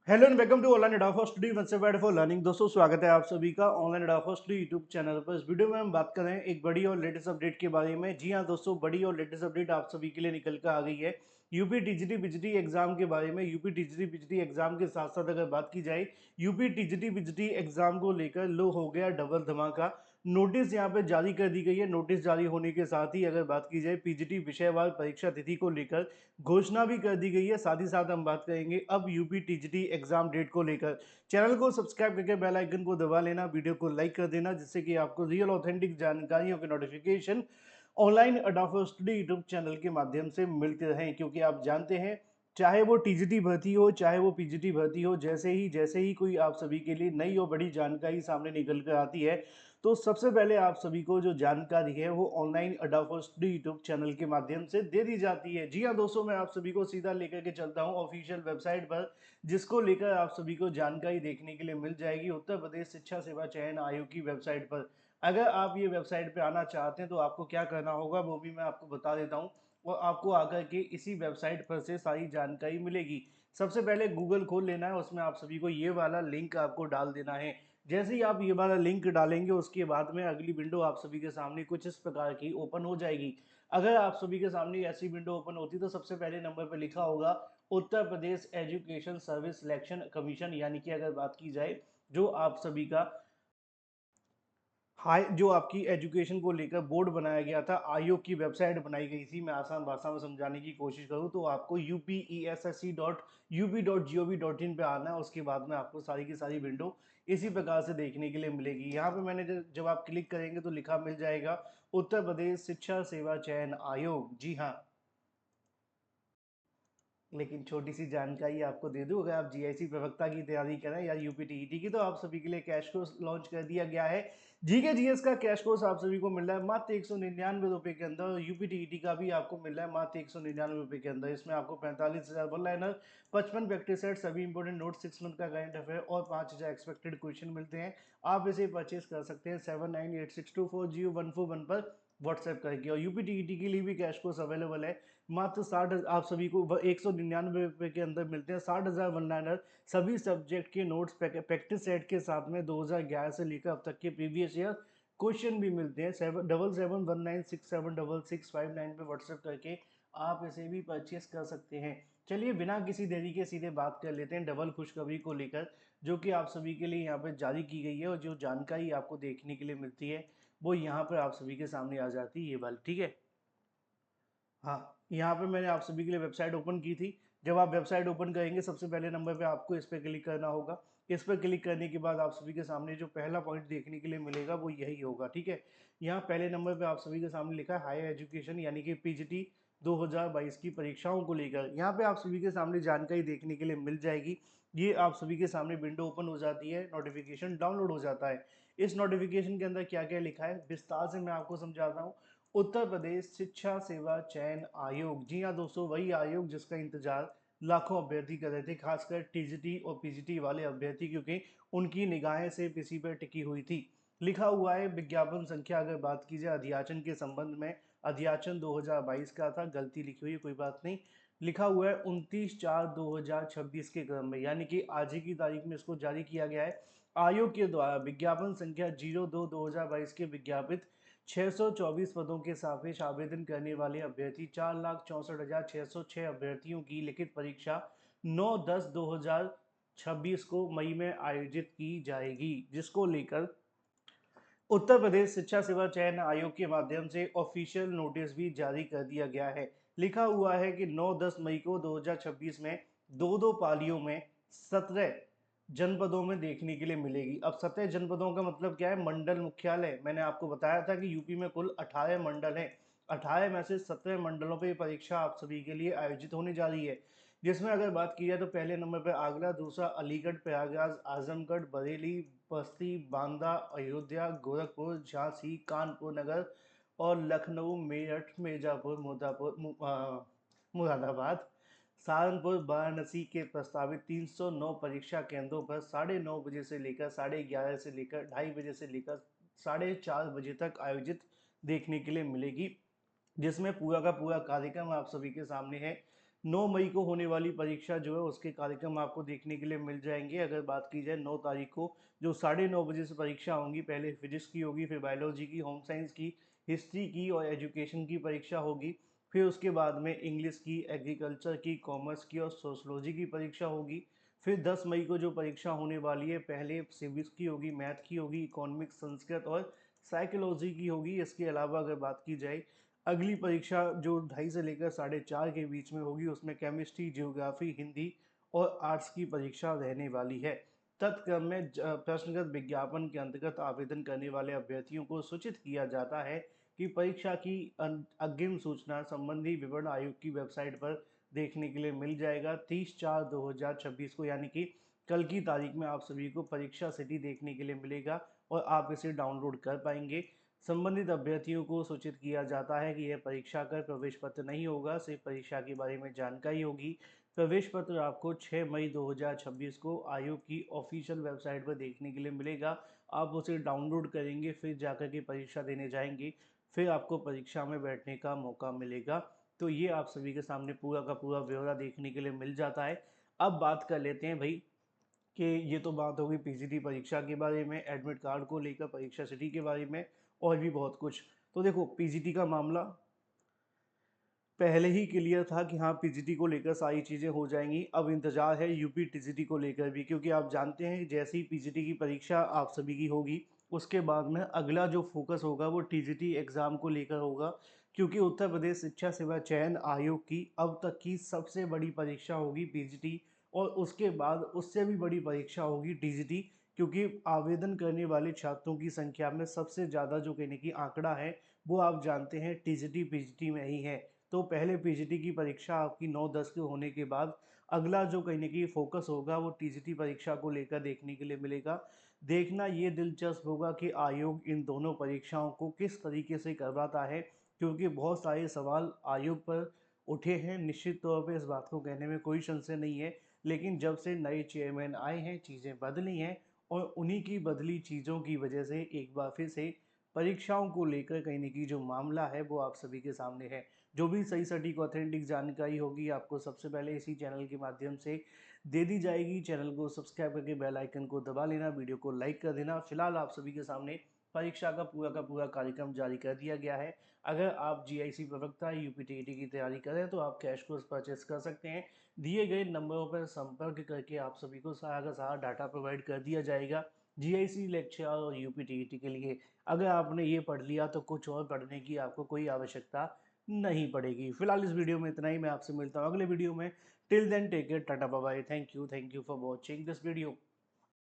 Hello and welcome to online एडाफो study one से for learning. दोस्तों स्वागत है आप सभी का ऑनलाइन एडाफो स्टडी यूट्यूब चैनल पर। इस वीडियो में हम बात कर रहे हैं एक बड़ी और लेटेस्ट अपडेट के बारे में। जी हाँ दोस्तों, बड़ी और लेटेस्ट अपडेट आप सभी के लिए निकल कर आ गई है यूपी टीजीटी बिजली एग्जाम के बारे में। यूपी टीजीटी बिजली एग्जाम के साथ साथ अगर बात की जाए यूपी टीजीटी बिजली एग्जाम को लेकर लो हो गया डबल धमाका। नोटिस यहाँ पे जारी कर दी गई है। नोटिस जारी होने के साथ ही अगर बात की जाए पीजीटी विषयवार परीक्षा तिथि को लेकर घोषणा भी कर दी गई है। साथ ही साथ हम बात करेंगे अब यूपी टीजीटी एग्जाम डेट को लेकर। चैनल को सब्सक्राइब करके बेल आइकन को दबा लेना, वीडियो को लाइक कर देना, जिससे कि आपको रियल ऑथेंटिक जानकारियों के नोटिफिकेशन ऑनलाइन अडाफो स्टडी यूट्यूब चैनल के माध्यम से मिलते रहें। क्योंकि आप जानते हैं चाहे वो टीजीटी भर्ती हो चाहे वो पीजीटी भर्ती हो, जैसे ही कोई आप सभी के लिए नई और बड़ी जानकारी सामने निकल कर आती है तो सबसे पहले आप सभी को जो जानकारी है वो ऑनलाइन अडाफो स्टडी यूट्यूब चैनल के माध्यम से दे दी जाती है। जी हाँ दोस्तों, मैं आप सभी को सीधा लेकर के चलता हूँ ऑफिशियल वेबसाइट पर, जिसको लेकर आप सभी को जानकारी देखने के लिए मिल जाएगी उत्तर प्रदेश शिक्षा सेवा चयन आयोग की वेबसाइट पर। अगर आप ये वेबसाइट पे आना चाहते हैं तो आपको क्या करना होगा वो भी मैं आपको बता देता हूँ। और आपको आकर के इसी वेबसाइट पर से सारी जानकारी मिलेगी। सबसे पहले गूगल खोल लेना है, उसमें आप सभी को ये वाला लिंक आपको डाल देना है। जैसे ही आप ये वाला लिंक डालेंगे उसके बाद में अगली विंडो आप सभी के सामने कुछ इस प्रकार की ओपन हो जाएगी। अगर आप सभी के सामने ऐसी विंडो ओपन होती तो सबसे पहले नंबर पर लिखा होगा Uttar Pradesh education service selection commission, यानी कि अगर बात की जाए जो आप सभी का हाई जो आपकी एजुकेशन को लेकर बोर्ड बनाया गया था, आयोग की वेबसाइट बनाई गई थी। मैं आसान भाषा में समझाने की कोशिश करूं तो आपको upessc.up.gov.in पे आना है। उसके बाद में आपको सारी की सारी विंडो इसी प्रकार से देखने के लिए मिलेगी। यहाँ पे मैंने जब आप क्लिक करेंगे तो लिखा मिल जाएगा उत्तर प्रदेश शिक्षा सेवा चयन आयोग। जी हाँ, लेकिन छोटी सी जानकारी आपको दे दूं, अगर आप जीआईसी प्रवक्ता की तैयारी करें या यूपीटीईटी की तो आप सभी के लिए कैश कोर्स लॉन्च कर दिया गया है। जीके जीएस का कैश कोर्स आप सभी को मिल रहा है मात्र 199 रुपए के अंदर, और यूपीटीईटी का भी आपको मिल रहा है मात्र 199 रुपए के अंदर। इसमें आपको 45,000 वन लाइनर, 55 प्रैक्टिस सेट, सभी इंपोर्टेंट नोट, 6 मंथ का करंट अफेयर और 5,000 एक्सपेक्टेड क्वेश्चन मिलते हैं। आप इसे परचेस कर सकते हैं 7986240141 पर व्हाट्सएप करके। और यूपीटीईटी के लिए भी कैश कोर्स अवेलेबल है मात्र 60, आप सभी को 199 रुपए के अंदर मिलते हैं 60,000 वन लाइनर, सभी सब्जेक्ट के नोट्स, प्रैक्टिस सेट के साथ में 2011 से लेकर अब तक के प्रीवियस ईयर क्वेश्चन भी मिलते हैं। 7719676659 पे व्हाट्सएप करके आप इसे भी परचेस कर सकते हैं। चलिए बिना किसी देरी के सीधे बात कर लेते हैं डबल खुशखबरी को लेकर, जो कि आप सभी के लिए यहाँ पर जारी की गई है। और जो जानकारी आपको देखने के लिए मिलती है वो यहाँ पर आप सभी के सामने आ जाती है, ये वाली, ठीक है। हाँ, यहाँ पे मैंने आप सभी के लिए वेबसाइट ओपन की थी। जब आप वेबसाइट ओपन करेंगे सबसे पहले नंबर पे आपको इस पर क्लिक करना होगा। इस पर क्लिक करने के बाद आप सभी के सामने जो पहला पॉइंट देखने के लिए मिलेगा वो यही होगा, ठीक है। यहाँ पहले नंबर पे आप सभी के सामने लिखा है हायर एजुकेशन, यानी कि पीजीटी 2022 की परीक्षाओं को लेकर। यहाँ पे आप सभी के सामने जानकारी देखने के लिए मिल जाएगी। ये आप सभी के सामने विंडो ओपन हो जाती है, नोटिफिकेशन डाउनलोड हो जाता है। इस नोटिफिकेशन के अंदर क्या क्या लिखा है विस्तार से मैं आपको समझाता हूँ। उत्तर प्रदेश शिक्षा सेवा चयन आयोग, जी हाँ दोस्तों, वही आयोग जिसका इंतजार लाखों अभ्यर्थी कर रहे थे, खासकर टीजीटी और पीजीटी वाले अभ्यर्थी, क्योंकि उनकी निगाहें सिर्फ इसी पर टिकी हुई थी। लिखा हुआ है विज्ञापन संख्या, अगर बात की जाए अध्याचन के संबंध में, अध्याचन 2022 का था, गलती लिखी हुई है कोई बात नहीं। लिखा हुआ है 29/4/2026 के क्रम में, यानी कि आज ही की तारीख में इसको जारी किया गया है। आयोग के द्वारा विज्ञापन संख्या 02/2022 के विज्ञापित 624 पदों के सापेक्ष आवेदन करने वाले अभ्यर्थी 4,64,606 अभ्यर्थियों की लिखित परीक्षा 9/10/2026 को मई में आयोजित की जाएगी, जिसको लेकर उत्तर प्रदेश शिक्षा सेवा चयन आयोग के माध्यम से ऑफिशियल नोटिस भी जारी कर दिया गया है। लिखा हुआ है कि 9-10 मई को 2026 में दो दो पालियों में 17 जनपदों में देखने के लिए मिलेगी। अब 17 जनपदों का मतलब क्या है? मंडल मुख्यालय। मैंने आपको बताया था कि यूपी में कुल 18 मंडल हैं। 18 में से 17 मंडलों पर परीक्षा आप सभी के लिए आयोजित होने जा रही है। जिसमें अगर बात की जाए तो पहले नंबर पर आगरा, दूसरा अलीगढ़, प्रयागराज, आजमगढ़, बरेली, बस्ती, बांदा, अयोध्या, गोरखपुर, झांसी, कानपुर नगर और लखनऊ, मेरठ, मिर्जापुर, मुरादाबाद, सहारनपुर, वाराणसी के प्रस्तावित 309 परीक्षा केंद्रों पर 9:30 बजे से लेकर 11:30 से लेकर 2:30 बजे से लेकर 4:30 बजे तक आयोजित देखने के लिए मिलेगी। जिसमें पूरा का पूरा कार्यक्रम आप सभी के सामने है। 9 मई को होने वाली परीक्षा जो है उसके कार्यक्रम आपको देखने के लिए मिल जाएंगे। अगर बात की जाए 9 तारीख को जो 9:30 बजे से परीक्षा होंगी, पहले फिजिक्स की होगी, फिर बायोलॉजी की, होम साइंस की, हिस्ट्री की और एजुकेशन की परीक्षा होगी। फिर उसके बाद में इंग्लिश की, एग्रीकल्चर की, कॉमर्स की और सोशलॉजी की परीक्षा होगी। फिर 10 मई को जो परीक्षा होने वाली है, पहले सिविक्स की होगी, मैथ की होगी, इकोनॉमिक्स, संस्कृत और साइकोलॉजी की होगी। इसके अलावा अगर बात की जाए अगली परीक्षा जो 2:30 से लेकर 4:30 के बीच में होगी, उसमें केमिस्ट्री, ज्योग्राफी, हिंदी और आर्ट्स की परीक्षा रहने वाली है। तत्क्रम में प्रश्नगत विज्ञापन के अंतर्गत आवेदन करने वाले अभ्यर्थियों को सूचित किया जाता है कि परीक्षा की अग्रिम सूचना संबंधी विवरण आयोग की वेबसाइट पर देखने के लिए मिल जाएगा 30/4/2026 को, यानी कि कल की तारीख में आप सभी को परीक्षा सिटी देखने के लिए मिलेगा और आप इसे डाउनलोड कर पाएंगे। संबंधित अभ्यर्थियों को सूचित किया जाता है कि यह परीक्षा का प्रवेश पत्र नहीं होगा, सिर्फ परीक्षा के बारे में जानकारी होगी। प्रवेश पत्र आपको 6 मई 2026 को आयोग की ऑफिशियल वेबसाइट पर देखने के लिए मिलेगा। आप उसे डाउनलोड करेंगे, फिर जाकर के परीक्षा देने जाएंगे, फिर आपको परीक्षा में बैठने का मौका मिलेगा। तो ये आप सभी के सामने पूरा का पूरा ब्यौरा देखने के लिए मिल जाता है। अब बात कर लेते हैं भाई कि ये तो बात होगी पीजीटी परीक्षा के बारे में, एडमिट कार्ड को लेकर, परीक्षा सिटी के बारे में और भी बहुत कुछ। तो देखो पीजीटी का मामला पहले ही क्लियर था कि हाँ पीजीटी को लेकर सारी चीज़ें हो जाएंगी। अब इंतजार है यूपी टीजीटी को लेकर भी, क्योंकि आप जानते हैं जैसे ही पीजीटी की परीक्षा आप सभी की होगी उसके बाद में अगला जो फोकस होगा वो टीजीटी एग्ज़ाम को लेकर होगा। क्योंकि उत्तर प्रदेश शिक्षा सेवा चयन आयोग की अब तक की सबसे बड़ी परीक्षा होगी पीजीटी, और उसके बाद उससे भी बड़ी परीक्षा होगी टीजीटी। क्योंकि आवेदन करने वाले छात्रों की संख्या में सबसे ज़्यादा जो कहने की आंकड़ा है वो आप जानते हैं टीजीटी पीजीटी में ही है। तो पहले पीजीटी की परीक्षा आपकी 9-10 के होने के बाद अगला जो कहने की फोकस होगा वो टीजीटी परीक्षा को लेकर देखने के लिए मिलेगा। देखना ये दिलचस्प होगा कि आयोग इन दोनों परीक्षाओं को किस तरीके से करवाता है, क्योंकि बहुत सारे सवाल आयोग पर उठे हैं। निश्चित तौर पे इस बात को कहने में कोई संशय नहीं है, लेकिन जब से नए चेयरमैन आए हैं चीज़ें बदली हैं और उन्हीं की बदली चीज़ों की वजह से एक बार फिर से परीक्षाओं को लेकर कहीं न कहीं जो मामला है वो आप सभी के सामने है। जो भी सही सटीक ऑथेंटिक जानकारी होगी आपको सबसे पहले इसी चैनल के माध्यम से दे दी जाएगी। चैनल को सब्सक्राइब करके बेल आइकन को दबा लेना, वीडियो को लाइक कर देना। फिलहाल आप सभी के सामने परीक्षा का पूरा कार्यक्रम जारी कर दिया गया है। अगर आप जीआईसी प्रवक्ता यूपीटीईटी की तैयारी करें तो आप कैश कोर्स परचेस कर सकते हैं। दिए गए नंबरों पर संपर्क करके आप सभी को सारा का सारा डाटा प्रोवाइड कर दिया जाएगा जीआईसी लेक्चर और यूपीटीईटी के लिए। अगर आपने ये पढ़ लिया तो कुछ और पढ़ने की आपको कोई आवश्यकता नहीं पड़ेगी। फिलहाल इस वीडियो में इतना ही। मैं आपसे मिलता हूँ अगले वीडियो में। Till then take care, tata bye bye. Thank you for watching this video.